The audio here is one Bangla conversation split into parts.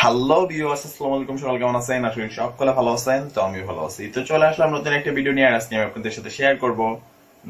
হ্যালো ভিউয়ার্স, আসসালামু আলাইকুম। সবাই কেমন আছেন? আশা করি সকলে ভালো আছেন। তো আমিও ভালো আছি। তো চলে আসলাম নতুন একটা ভিডিও নিয়ে। আর আজকে আমি আপনাদের সাথে শেয়ার করব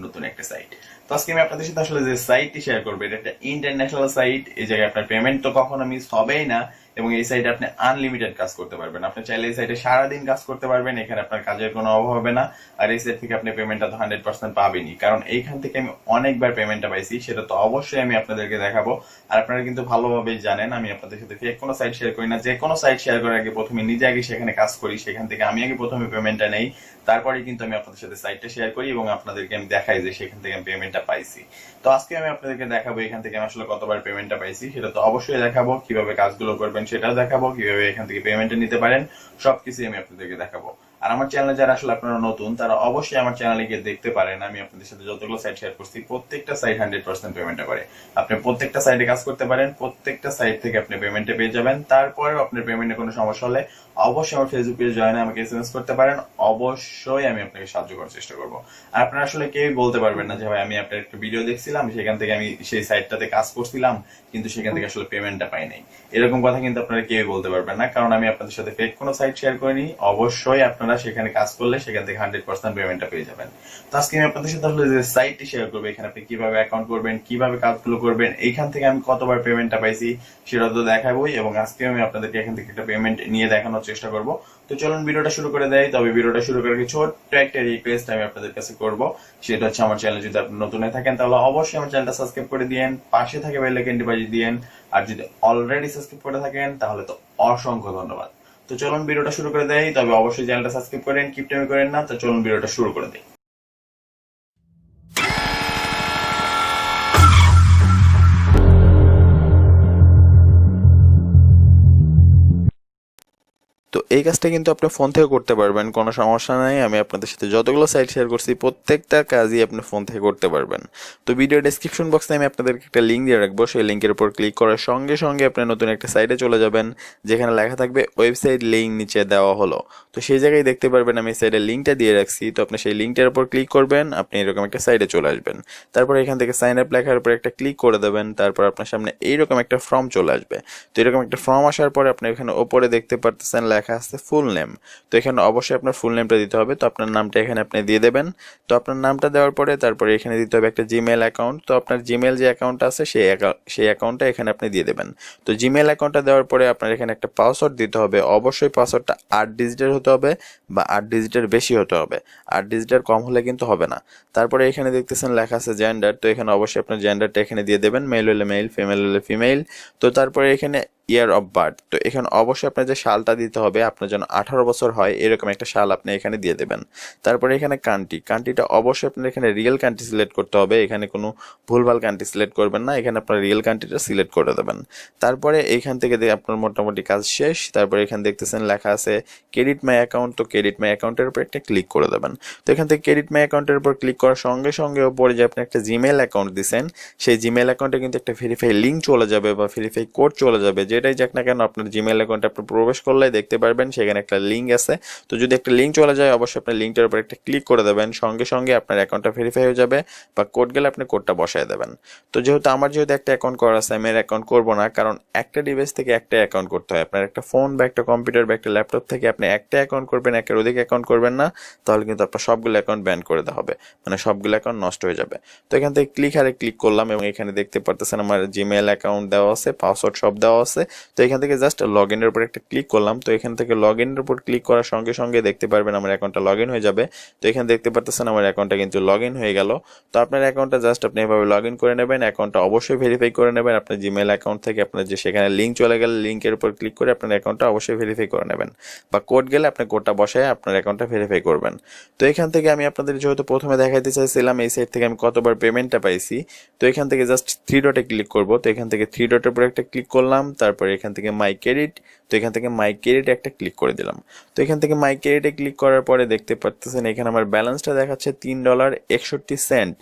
নতুন একটা সাইট। তো আজকে আমি আপনাদের সাথে আসলে যে সাইটটি শেয়ার করবো, এটা একটা ইন্টারন্যাশনাল সাইট। এই জায়গায় আপনার পেমেন্ট তো কখনো মিস হবেই না, এবং এই সাইটে আপনি আনলিমিটেড কাজ করতে পারবেন। আপনি চাইলে এই সাইটে সারাদিন কাজ করতে পারবেন, এখানে আপনার কাজের কোনো অভাব হবে না। আর এই সাইট থেকে আপনি পেমেন্টটা তো 100% পাবেনই, কারণ এইখান থেকে আমি অনেকবার পেমেন্টটা পাইছি। সেটা তো অবশ্যই আমি আপনাদেরকে দেখাবো। আর আপনারা কিন্তু ভালোভাবেই জানেন আমি আপনাদের সাথে ফেক কোনো সাইট শেয়ার করি না। যে কোনো সাইট শেয়ার করার আগে প্রথমে নিজে আগে সেখানে কাজ করি, সেখান থেকে আমি আগে প্রথমে পেমেন্টটা নেই, তারপরে কিন্তু আমি আপনাদের সাথে সাইটটা শেয়ার করি এবং আপনাদেরকে আমি দেখাই যে সেখান থেকে আমি পেমেন্টটা পাইছি। তো আজকে আমি আপনাদেরকে দেখাবো এখান থেকে আমি আসলে কতবার পেমেন্টটা পাইছি, সেটা তো অবশ্যই দেখাবো। কিভাবে কাজগুলো করবেন সেটাও দেখাবো, কিভাবে এখান থেকে পেমেন্টটা নিতে পারেন সবকিছু আমি আপনাদেরকে দেখাবো। আর আমার চ্যানেলে যারা আসলে আপনারা নতুন, তারা অবশ্যই আমার চ্যানেলে গিয়ে দেখতে পারেন। আমি আপনাদের সাথে যতগুলো সাইট শেয়ার করছি প্রত্যেকটা সাইট 100% পেমেন্টটা করে। আপনি প্রত্যেকটা সাইটে কাজ করতে পারেন, প্রত্যেকটা সাইট থেকে আপনি পেমেন্টে পেয়ে যাবেন। তারপরেও আপনার পেমেন্টে কোনো সমস্যা হলে অবশ্যই আমার ফেসবুক পেজে জয়েন আমাকে এসএমএস করতে পারেন। অবশ্যই আমি আপনাকে সাহায্য করার চেষ্টা করবো। আর আপনারা আসলে কেউই বলতে পারবেন না যে ভাই আমি আপনার একটা ভিডিও দেখছিলাম, সেখান থেকে আমি সেই সাইটটাতে কাজ করছিলাম, কিন্তু সেখান থেকে আসলে পেমেন্টটা পাই নাই। এরকম কথা কিন্তু আপনারা কেউই বলতে পারবেন না, কারণ আমি আপনাদের সাথে ফেক কোনো সাইট শেয়ার করিনি। অবশ্যই আপনারা সেখানে কাজ করলে সেখান থেকে 100% পেমেন্টটা পেয়ে যাবেন। তো আজকে আমি আপনাদের সাথে আসলে যে সাইটটি শেয়ার করবো, এখানে আপনি কিভাবে অ্যাকাউন্ট করবেন, কিভাবে কাজগুলো করবেন, এইখান থেকে আমি কতবার পেমেন্টটা পাইছি সেটা তো দেখাবোই, এবং আজকে আমি আপনাদেরকে এখান থেকে একটা পেমেন্ট নিয়ে দেখানোর চেষ্টা করবো। তো চলুন ভিডিওটা শুরু করে দেয়। তবে ভিডিওটা শুরু করার ছোট্ট একটা রিকোয়েস্ট আমি আপনাদের কাছে করব, সেটা হচ্ছে আমার চ্যানেলে যদি আপনি নতুন হয়ে থাকেন তাহলে অবশ্যই আমার চ্যানেলটা সাবস্ক্রাইব করে দিয়েন, পাশে থাকে বেল আইকনটি বাজিয়ে দিয়েন। আর যদি অলরেডি সাবস্ক্রাইব করে থাকেন তাহলে তো অসংখ্য ধন্যবাদ। তো চলুন ভিডিওটা শুরু করে দেয়। তবে অবশ্যই চ্যানেলটা সাবস্ক্রাইব করেন, কিপটামি করেন না। তো চলুন ভিডিওটা শুরু করে দেয়। তো এই কাজটা কিন্তু আপনি ফোন থেকে করতে পারবেন, কোনো সমস্যা নাই। আমি আপনাদের সাথে যতগুলো সাইট শেয়ার করছি প্রত্যেকটা কাজই আপনি ফোন থেকে করতে পারবেন। তো ভিডিও ডেসক্রিপশন বক্সে আমি আপনাদেরকে একটা লিঙ্ক দিয়ে রাখবো, সেই লিঙ্কের উপর ক্লিক করার সঙ্গে সঙ্গে আপনি নতুন একটা সাইটে চলে যাবেন, যেখানে লেখা থাকবে ওয়েবসাইট লিঙ্ক নিচে দেওয়া হলো। তো সেই জায়গায় দেখতে পারবেন আমি সাইটের লিঙ্কটা দিয়ে রাখছি। তো আপনি সেই লিঙ্কটার উপর ক্লিক করবেন, আপনি এরকম একটা সাইটে চলে আসবেন। তারপর এখান থেকে সাইন আপ লেখার উপর একটা ক্লিক করে দেবেন। তারপর আপনার সামনে এইরকম একটা ফর্ম চলে আসবে। তো এরকম একটা ফর্ম আসার পরে আপনি এখানে ওপরে দেখতে পারতেছেন লেখা আছে ফুল নেম। তো এখানে অবশ্যই আপনার ফুল নেমটা দিতে হবে। তো আপনার নামটা এখানে আপনি দিয়ে দেবেন। তো আপনার নামটা দেওয়ার পরে তারপরে এখানে দিতে হবে একটা জিমেল অ্যাকাউন্ট। তো আপনার জিমেল যে অ্যাকাউন্ট আছে সেই অ্যাকাউন্টটা এখানে আপনি দিয়ে দেবেন। তো জিমেল অ্যাকাউন্টটা দেওয়ার পরে আপনার এখানে একটা পাসওয়ার্ড দিতে হবে। অবশ্যই পাসওয়ার্ডটা 8 ডিজিটের হতে হবে বা 8 ডিজিটের বেশি হতে হবে। 8 ডিজিটের কম হলে কিন্তু হবে না। তারপরে এখানে দেখতেছেন লেখা আছে জেন্ডার। তো এখানে অবশ্যই আপনার জেন্ডারটা এখানে দিয়ে দেবেন, মেল হলে মেল, ফিমেল হলে ফিমেল। তো তারপরে এখানে ইয়ার অফ বার্থ, তো এখানে অবশ্যই আপনার যে সালটা দিতে হবে, আপনার যেন 18 বছর হয় এরকম একটা সাল আপনি এখানে দিয়ে দেবেন। তারপরে এখানে কান্ট্রিটা অবশ্যই আপনার এখানে রিয়েল কান্ট্রি সিলেক্ট করতে হবে। এখানে কোনো ভুলভাল কান্ট্রি সিলেক্ট করবেন না, এখানে আপনার রিয়েল কান্ট্রিটা সিলেক্ট করে দেবেন। তারপরে এইখান থেকে আপনার মোটামুটি কাজ শেষ। তারপরে এখানে দেখতেছেন লেখা আছে ক্রেডিট মাই অ্যাকাউন্ট। তো ক্রেডিট মাই অ্যাকাউন্টের উপর একটা ক্লিক করে দেবেন। তো এখান থেকে ক্রেডিট মাই অ্যাকাউন্টের উপর ক্লিক করার সঙ্গে সঙ্গে ওপরে যে আপনি একটা জিমেল অ্যাকাউন্ট দিচ্ছেন, সেই জিমেল অ্যাকাউন্টে কিন্তু একটা ভেরিফাই লিঙ্ক চলে যাবে বা ভেরিফাই কোড চলে যাবে। যেটাই যাক না কেন, আপনার জিমেল অ্যাকাউন্টে আপনি প্রবেশ করলে দেখতে পারবেন সেখানে একটা লিঙ্ক আছে। তো যদি একটা লিঙ্ক চলে যায় অবশ্যই আপনার লিঙ্কটার উপর একটা ক্লিক করে দেবেন, সঙ্গে সঙ্গে আপনার অ্যাকাউন্টটা ভেরিফাই হয়ে যাবে, বা কোড গেলে আপনি কোডটা বসায় দেবেন। তো যেহেতু একটা অ্যাকাউন্ট করা আছে, আমি অ্যাকাউন্ট করবো না, কারণ একটা ডিভাইস থেকে একটা অ্যাকাউন্ট করতে হয়। আপনার একটা ফোন বা একটা কম্পিউটার বা একটা ল্যাপটপ থেকে আপনি একটা অ্যাকাউন্ট করবেন, একের অধিক অ্যাকাউন্ট করবেন না, তাহলে কিন্তু আপনার সবগুলো অ্যাকাউন্ট ব্যান করে দেওয়া হবে, মানে সবগুলো অ্যাকাউন্ট নষ্ট হয়ে যাবে। তো এখান থেকে ক্লিক করলাম এবং এখানে দেখতে পারতেছেন আমার জিমেল অ্যাকাউন্ট দেওয়া আছে, পাসওয়ার্ড সব দেওয়া আছে। তো এখান থেকে জাস্ট লগ ইনের উপর একটা ক্লিক করলাম। তো এখান থেকে লগ ইনের উপর ক্লিক করার সঙ্গে সঙ্গে দেখতে পারবেন আমার অ্যাকাউন্টটা লগ ইন হয়ে যাবে। তো এখানে দেখতে পারতেছেন আমার অ্যাকাউন্টটা কিন্তু লগ ইন হয়ে গেল। তো আপনার অ্যাকাউন্টটা জাস্ট আপনি এভাবে লগ ইন করে নেবেন, অ্যাকাউন্টটা অবশ্যই ভেরিফাই করে নেবেন। আপনার জিমেল অ্যাকাউন্ট থেকে আপনার যে সেখানে লিঙ্ক চলে গেলে লিঙ্কের উপর ক্লিক করে আপনার অ্যাকাউন্টটা অবশ্যই ভেরিফাই করে নেবেন, বা কোড গেলে আপনি কোডটা বসায় আপনার অ্যাকাউন্টটা ভেরিফাই করবেন। তো এখান থেকে আমি আপনাদের যেহেতু প্রথমে দেখাইতে চাইছিলাম এই সাইট থেকে আমি কতবার পেমেন্টটা পাইছি, তো এখান থেকে জাস্ট থ্রি ডটে ক্লিক করব। তো এখান থেকে থ্রি ডটের উপর একটা ক্লিক করলাম, তারপরে এখান থেকে মাই ক্রেডিট। তো এখান থেকে মাই ক্রেডিট একটা ক্লিক করে দিলাম। তো এখান থেকে মাই ক্রেডিটে ক্লিক করার পরে দেখতে পাচ্ছেন এখানে আমার ব্যালেন্সটা দেখাচ্ছে $3.61।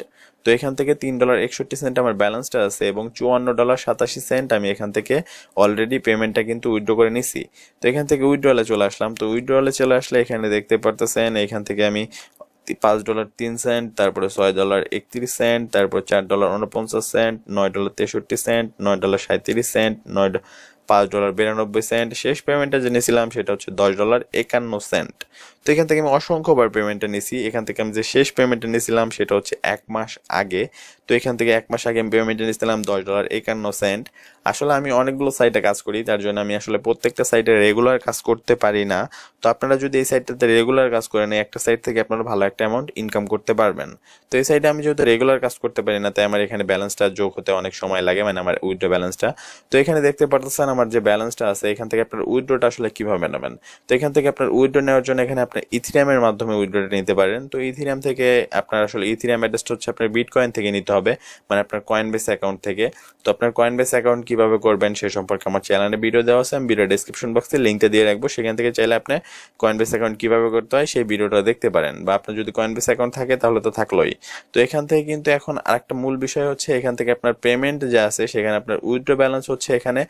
তো এখান থেকে $3.61 আমার ব্যালেন্সটা আছে, এবং $54.87 আমি এখান থেকে অলরেডি পেমেন্টটা কিন্তু উইথড্র করে নিছি। তো এখান থেকে উইথড্রলে চলে আসলাম। তো উইথড্রলে চলে আসলে এখানে দেখতে পারতেছেন এখান থেকে আমি $5.03, তারপরে $6.31, তারপর $4.49, $9.63, $9.37, $5.92। শেষ পেমেন্টটা যে নিয়েছিলাম সেটা হচ্ছে $10.51। তো এখান থেকে আমি অসংখ্যবার পেমেন্টটা নিয়েছি। এখান থেকে আমি যে শেষ পেমেন্টটা নিয়েছিলাম সেটা হচ্ছে 1 মাস আগে। তো এখান থেকে 1 মাস আগে আমি পেমেন্টটা নিয়েছিলাম $10.51। আসলে আমি অনেকগুলো সাইটে কাজ করি, তার জন্য আমি আসলে প্রত্যেকটা সাইটে রেগুলার কাজ করতে পারি না। তো আপনারা যদি এই সাইটটাতে রেগুলার কাজ করেন, একটা সাইট থেকে আপনারা ভালো একটা অ্যামাউন্ট ইনকাম করতে পারবেন। তো এই সাইটে আমি যেহেতু রেগুলার কাজ করতে পারি না, তাই আমার এখানে ব্যালেন্সটা যোগ হতে অনেক সময় লাগে, মানে আমার উইথড্র ব্যালেন্সটা। তো এখানে দেখতে পারতেছেন আমার যে ব্যালেন্সটা আছে, এখান থেকে আপনার উইথড্রটা আসলে কিভাবে নেবেন। তো এখান থেকে আপনার উইথড্র নেওয়ার জন্য এখানে আপনার ইথিরিয়ামের মাধ্যমে উইথড্রটা নিতে পারেন। তো ইথিরিয়াম থেকে আপনার আসলে ইথিরিয়াম অ্যাড্রেসটা হচ্ছে আপনার বিটকয়েন থেকে নিতে হবে, মানে আপনার কয়েনবেস অ্যাকাউন্ট থেকে। তো আপনার কয়েনবেস অ্যাকাউন্ট কিভাবে করবেন সে সম্পর্কে আমার চ্যানেলে ভিডিও দেওয়া আছে, আমি ভিডিও ডেসক্রিপশন বক্সে লিঙ্কটা দিয়ে রাখবো, সেখান থেকে চাইলে আপনি কয়েনবেস অ্যাকাউন্ট কিভাবে করতে হয় সেই ভিডিওটা দেখতে পারেন, বা আপনার যদি কয়েনবেস অ্যাকাউন্ট থাকে তাহলে তো থাকলোই। তো এখান থেকে কিন্তু এখন আরেকটা মূল বিষয় হচ্ছে, এখান থেকে আপনার পেমেন্ট যা আছে সেখানে আপনার উইথড্র ব্যালেন্স হচ্ছে এখানে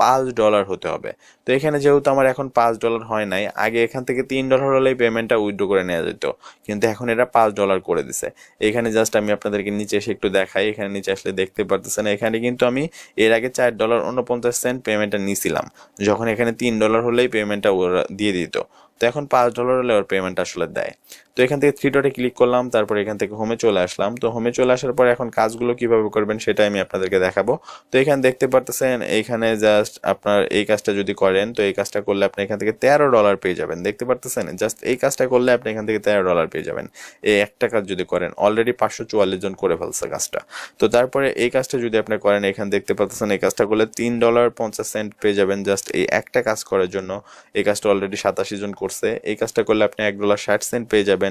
$5 হতে হবে। তো এখানে যেহেতু আমার এখন $5 হয় নাই, আগে এখান থেকে $3 হলেই পেমেন্টটা উইথড্র করে নেওয়া যেত, কিন্তু এখন এটা $5 করে দিছে। এখানে জাস্ট আমি আপনাদেরকে নিচে এসে একটু দেখাই, এখানে নিচে আসলে দেখতে পারতেছেন এখানে কিন্তু আমি এর আগে $4.49 পেমেন্টটা নিয়েছিলাম, যখন এখানে $3 হলেই পেমেন্টটা ওরা দিয়ে দিত। তো এখন $5 হলে ওর পেমেন্ট আসলে দেয়। তো এখান থেকে থ্রি ডটে ক্লিক করলাম, তারপর এখান থেকে হোমে চলে আসলাম। তো হোমে চলে আসার পর এখন কাজগুলো কিভাবে করবেন সেটা আমি আপনাদেরকে দেখাবো। তো এখানে দেখতে পারতেছেন এইখানে জাস্ট আপনার এই কাজটা যদি করেন, তো এই কাজটা করলে আপনি এখান থেকে $13 পেয়ে যাবেন। দেখতে পারতেছেন জাস্ট এই কাজটা করলে আপনি এখান থেকে $13 পেয়ে যাবেন, এই একটা কাজ যদি করেন। অলরেডি 544 জন করে ফেলছে কাজটা। তো তারপরে এই কাজটা যদি আপনি করেন, এখানে দেখতে পাচ্ছেন এই কাজটা করলে $3.50 পেয়ে যাবেন জাস্ট এই একটা কাজ করার জন্য। এই কাজটা অলরেডি 87 জন করছে। এই কাজটা করলে আপনি $1.60 পেয়ে যাবেন।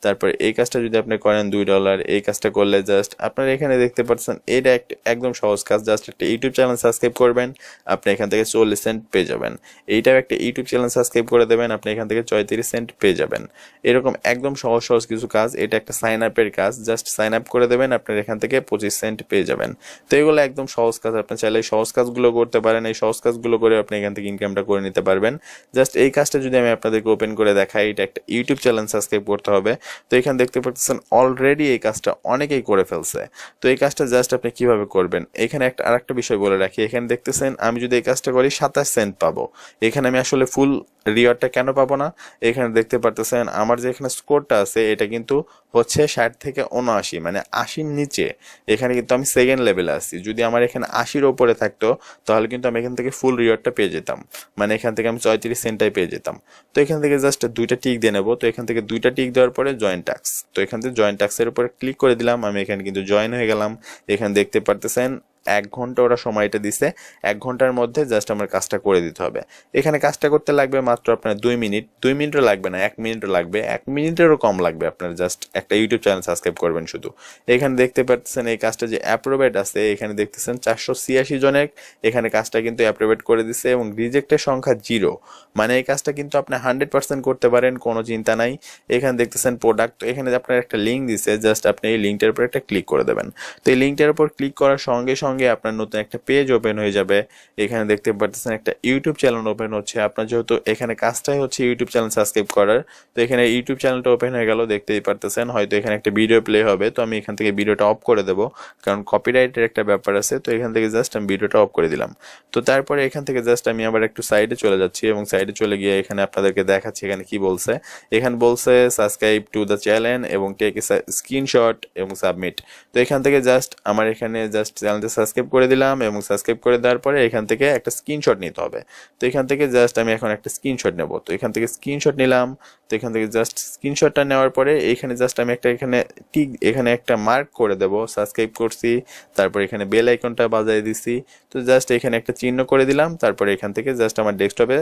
তারপর এই কাজটা যদি আপনি করেন $2, এই কাজটা করলে জাস্ট আপনার এখানে দেখতে পাচ্ছেন এটা একদম সহজ কাজ, জাস্ট একটা ইউটিউব চ্যানেল সাবস্ক্রাইব করবেন, আপনি এখান থেকে 40 সেন্ট পেয়ে যাবেন। এইটাও একটা ইউটিউব চ্যানেল সাবস্ক্রাইব করে দেবেন, আপনি এখান থেকে 34 সেন্ট পেয়ে যাবেন। এরকম একদম সহজ সহজ কিছু কাজ। এটা একটা সাইন আপের কাজ, জাস্ট সাইন আপ করে দেবেন, আপনার এখান থেকে 25 সেন্ট পেয়ে যাবেন। তো এগুলো একদম সহজ কাজ, আপনি চাইলে সহজ কাজগুলো করতে পারেন। এই সহজ কাজগুলো করে আপনি এখান থেকে ইনকামটা করে নিতে পারবেন। জাস্ট এই কাজটা যদি আমি আপনাদেরকে ওপেন করে দেখাই, এটা একটা ইউটিউব চ্যানেল সাবস্ক্রাইব করতে হবে। তো এখানে দেখতে পাচ্ছেন অলরেডি এই কাজটা অনেকেই করে ফেলছে। তো এই কাজটা জাস্ট আপনি কিভাবে করবেন, এখানে আরেকটা বিষয় বলে রাখি। এখানে দেখতেছেন আমি যদি এই কাজটা করি 27 সেন্ট পাবো। এখানে আমি আসলে ফুল রিওয়ার্ডটা কেন পাবো না, এখানে দেখতে পারতেছেন আমার যে এখানে স্কোরটা আছে এটা কিন্তু হচ্ছে 60 থেকে 79, মানে 80-র নিচে। এখানে কিন্তু আমি সেকেন্ড লেভেলে আছি। যদি আমার এখানে 80-র ওপরে থাকতো তাহলে কিন্তু আমি এখান থেকে ফুল রিওয়ার্ডটা পেয়ে যেতাম, মানে এখান থেকে আমি 34 সেন্টটাই পেয়ে যেতাম। তো এখান থেকে জাস্ট 2টা টিক দিয়ে নেবো। তো এখান থেকে 2টা টিক দেওয়ার পরে জয়েন টাস্ক, তো এখান থেকে জয়েন টাস্কের উপরে ক্লিক করে দিলাম। আমি এখানে কিন্তু জয়েন হয়ে গেলাম। এখানে দেখতে পারতেছেন 1 ঘন্টা ওরা সময়টা দিছে। 1 ঘন্টার মধ্যে জাস্ট আমার কাজটা করে দিতে হবে। এখানে কাজটা করতে লাগবে মাত্র আপনার 2 মিনিট। 2 মিনিটও লাগবে না, 1 মিনিটও লাগবে, 1 মিনিটেরও কম লাগবে। আপনার জাস্ট একটা ইউটিউব চ্যানেল সাবস্ক্রাইব করবেন শুধু। এখানে দেখতে পাচ্ছেন এই কাজটা যে অ্যাপ্রুভেড আছে, এখানে দেখতেছেন 486 জনের এখানে কাজটা কিন্তু অ্যাপ্রুভেড করে দিছে, এবং রিজেক্টের সংখ্যা 0, মানে এই কাজটা কিন্তু আপনি 100% করতে পারেন, কোনো চিন্তা নাই। এখানে দেখতেছেন প্রোডাক্ট, তো এখানে আপনার একটা লিঙ্ক দিছে, জাস্ট আপনি এই লিঙ্কটার উপর একটা ক্লিক করে দেবেন। তো এই লিঙ্কটার উপর ক্লিক করার সঙ্গে সঙ্গে আপনার নতুন একটা পেজ ওপেন হয়ে যাবে। এখানে দেখতে পাচ্ছেন একটা ইউটিউব চ্যানেল ওপেন হচ্ছে। আপনার যেহেতু এখানে কাজটাই হচ্ছে ইউটিউব চ্যানেল সাবস্ক্রাইব করার, তো এখানে ইউটিউব চ্যানেলটা ওপেন হয়ে গেল, দেখতেই পারতেছেন। হয়তো এখানে একটা ভিডিও প্লে হবে, তো আমি এখান থেকে ভিডিওটা অফ করে দেবো, কারণ কপিরাইটের একটা ব্যাপার আছে। তো এখান থেকে জাস্ট আমি ভিডিওটা অফ করে দিলাম। তো তারপরে এখান থেকে জাস্ট আমি আবার একটু সাইডে চলে যাচ্ছি, এবং সাইডে চলে গিয়ে এখানে আপনাদেরকে দেখাচ্ছি এখানে কি বলছে। এখানে বলছে সাবস্ক্রাইব টু দ্য চ্যানেল এবং টেক এ স্ক্রিনশট এবং সাবমিট। তো এখান থেকে জাস্ট আমার এখানে জাস্ট চ্যানেলটা সাবস্ক্রাইব করে দিলাম, এবং সাবস্ক্রাইব করে দেওয়ার পরে এখান থেকে একটা স্ক্রিনশট নিতে হবে। তো এখান থেকে জাস্ট আমি এখন একটা স্ক্রিনশট নেব। তো এখান থেকে স্ক্রিনশট নিলাম। তো এখান থেকে জাস্ট স্ক্রিনশটটা নেওয়ার পরে এখানে জাস্ট আমি এখানে টিক এখানে একটা মার্ক করে দেব, সাবস্ক্রাইব করছি। তারপর এখানে বেল আইকনটা বাজিয়ে দিছি। তো জাস্ট এখানে একটা চিহ্ন করে দিলাম। তারপরে এখান থেকে জাস্ট আমার ডেস্কটপে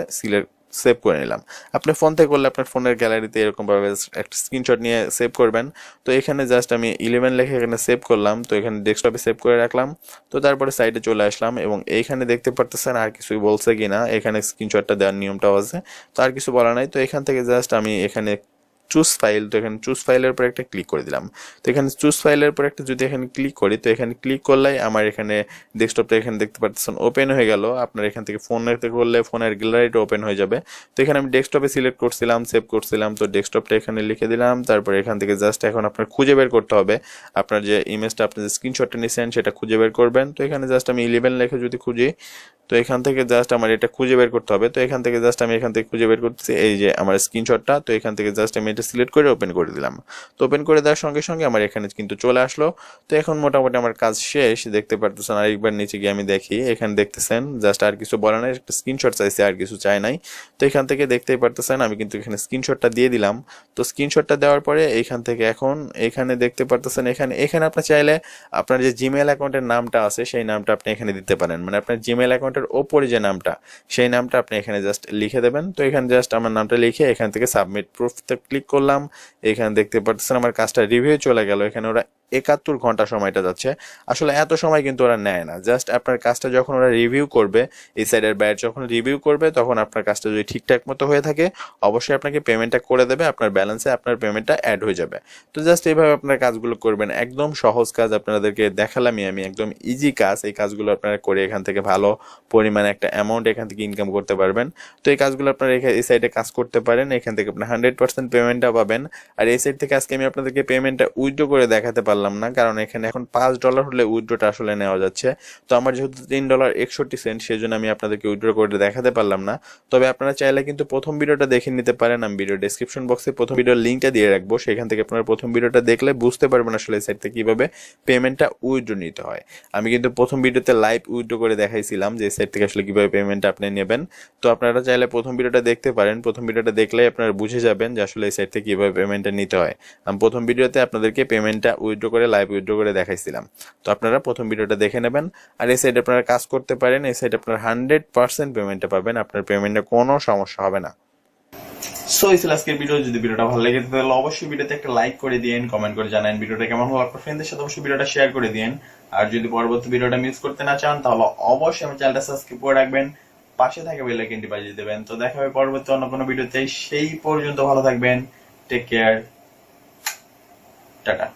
সেভ করে নিলাম। আপনি ফোন থেকে করলে আপনার ফোনের গ্যালারিতে এরকমভাবে একটা স্ক্রিনশট নিয়ে সেভ করবেন। তো এখানে জাস্ট আমি 11 লিখে এখানে সেভ করলাম। তো এখানে ডেস্কটপে সেভ করে রাখলাম। তো তারপরে সাইডে চলে আসলাম, এবং এইখানে দেখতে পারতেছেন আর কিছুই বলছে কিনা, এখানে স্ক্রিনশটটা দেওয়ার নিয়মটাও আছে। তো আর কিছু বলা নাই। তো এখান থেকে জাস্ট আমি এখানে চুজ ফাইল, তো এখানে চুজ ফাইলের উপর একটা ক্লিক করে দিলাম। তো এখানে চুজ ফাইলের উপর একটা যদি এখানে ক্লিক করি, তো এখানে ক্লিক করলেই আমার এখানে ডেস্কটপটা এখানে দেখতে পাচ্ছেন ওপেন হয়ে গেল। আপনার এখান থেকে ফোনের থেকে করলে ফোনের গ্যালারিটা ওপেন হয়ে যাবে। তো এখানে আমি ডেস্কটপে সিলেক্ট করছিলাম, সেভ করছিলাম, তো ডেস্কটপটা এখানে লিখে দিলাম। তারপর এখান থেকে জাস্ট এখন আপনার খুঁজে বের করতে হবে আপনার যে ইমেজটা, আপনি যে স্ক্রিনশটটা নিয়েছেন সেটা খুঁজে বের করবেন। তো এখানে জাস্ট আমি 11 লিখে যদি খুঁজি, তো এখান থেকে জাস্ট আমার এটা খুঁজে বের করতে হবে। তো এখান থেকে জাস্ট আমি এখান থেকে খুঁজে বের করতেছি এই যে আমার স্ক্রিনশটটা। তো এখান থেকে জাস্ট আমি এটা সিলেক্ট করে ওপেন করে দিলাম। তো ওপেন করে দেওয়ার সঙ্গে সঙ্গে আমার এখানে কিন্তু চলে আসলো। তো এখন মোটামুটি আমার কাজ শেষ, দেখতে পারতেছেন। আরেকবার নিচে গিয়ে আমি দেখি, এখানে দেখতেছেন জাস্ট আর কিছু বলা নাই, একটা স্ক্রিনশট চাইছে, আর কিছু চাই নাই। তো এখান থেকে দেখতেই পারতেছেন আমি কিন্তু এখানে স্ক্রিনশটটা দিয়ে দিলাম। তো স্ক্রিনশটটা দেওয়ার পরে এইখান থেকে এখন এখানে দেখতে পারতেছেন, এখানে এখানে আপনি চাইলে আপনার যে জিমেল অ্যাকাউন্টের নামটা আছে সেই নামটা আপনি এখানে দিতে পারেন, মানে আপনার জিমেল অ্যাকাউন্টের ওপরে যে নামটা সেই নামটা আপনি এখানে জাস্ট লিখে দেবেন। তো এখানে জাস্ট আমার নামটা লিখে এখান থেকে সাবমিট প্রুফতে ক্লিক করলাম। এখানে দেখতে পাচ্ছেন আমার কাজটা রিভিউ চলে গেল। এখানে ওরা 71 ঘন্টা সময়টা যাচ্ছে। আসলে এত সময় কিন্তু ওরা নেয় না, জাস্ট আপনার কাজটা যখন ওরা রিভিউ করবে, এই সাইডের বাইরে যখন রিভিউ করবে, তখন আপনার কাজটা যদি ঠিকঠাক মতো হয়ে থাকে অবশ্যই আপনাকে পেমেন্টটা করে দেবে, আপনার ব্যালেন্সে আপনার পেমেন্টটা অ্যাড হয়ে যাবে। তো জাস্ট এইভাবে আপনার কাজগুলো করবেন, একদম সহজ কাজ আপনাদেরকে দেখালামই আমি, একদম ইজি কাজ। এই কাজগুলো আপনারা করে এখান থেকে ভালো পরিমাণে একটা অ্যামাউন্ট এখান থেকে ইনকাম করতে পারবেন। তো এই কাজগুলো আপনারা এই সাইডে কাজ করতে পারেন, এখান থেকে আপনার 100% পেমেন্টটা পাবেন। আর এই সাইড থেকে আজকে আমি আপনাদেরকে পেমেন্টটা উইথড্র করে দেখাতে পারলাম না, কারণ এখানে এখন $5 হলে উইথড্রটা আসলে নেওয়া যাচ্ছে। তো আমার যেহেতু $3.61, সেজন্য আমি আপনাদেরকে উইথড্র করে দেখাতে পারলাম না। তবে আপনারা চাইলে কিন্তু প্রথম ভিডিওটা দেখে নিতে পারেন, আমি ভিডিও ডেসক্রিপশন বক্সে প্রথম ভিডিওর লিঙ্কটা দিয়ে রাখবো, সেখান থেকে আপনারা প্রথম ভিডিওটা দেখলে বুঝতে পারবেন আসলে এই সাইট থেকে কিভাবে পেমেন্টটা উইথড্র নিতে হয়। আমি কিন্তু প্রথম ভিডিওতে লাইভ উইথড্র করে দেখাইছিলাম যে এই সাইট থেকে আসলে কিভাবে পেমেন্টটা আপনি নেবেন। তো আপনারা চাইলে প্রথম ভিডিওটা দেখতে পারেন, প্রথম ভিডিওটা দেখলেই আপনারা বুঝে যাবেন যে আসলে এই সাইট থেকে কিভাবে পেমেন্টটা নিতে হয়। আমি প্রথম ভিডিওতে আপনাদেরকে পেমেন্টটা উইথড্র করে লাইভ উইথড্র করে দেখাইছিলাম। তো আপনারা প্রথম ভিডিওটা দেখে নেবেন। আর এই সাইডে আপনারা কাজ করতে পারেন, এই সাইডে আপনার 100% পেমেন্টটা পাবেন, আপনার পেমেন্টে কোনো সমস্যা হবে না। সো এই ছিল আজকের ভিডিও। যদি ভিডিওটা ভালো লেগে থাকে তাহলে অবশ্যই ভিডিওতে একটা লাইক করে দিন, কমেন্ট করে জানান ভিডিওটা কেমন হলো। আপনার ফ্রেন্ডদের সাথে অবশ্যই ভিডিওটা শেয়ার করে দিন। আর যদি পরবর্তী ভিডিওটা মিস করতে না চান তাহলে অবশ্যই আমার চ্যানেলটা সাবস্ক্রাইব করে রাখবেন, পাশে থাকা বেল আইকনটি বাজিয়ে দেবেন। তো দেখা হবে পরবর্তী অন্য কোনো ভিডিওতে, সেই পর্যন্ত ভালো থাকবেন। Take care, tata.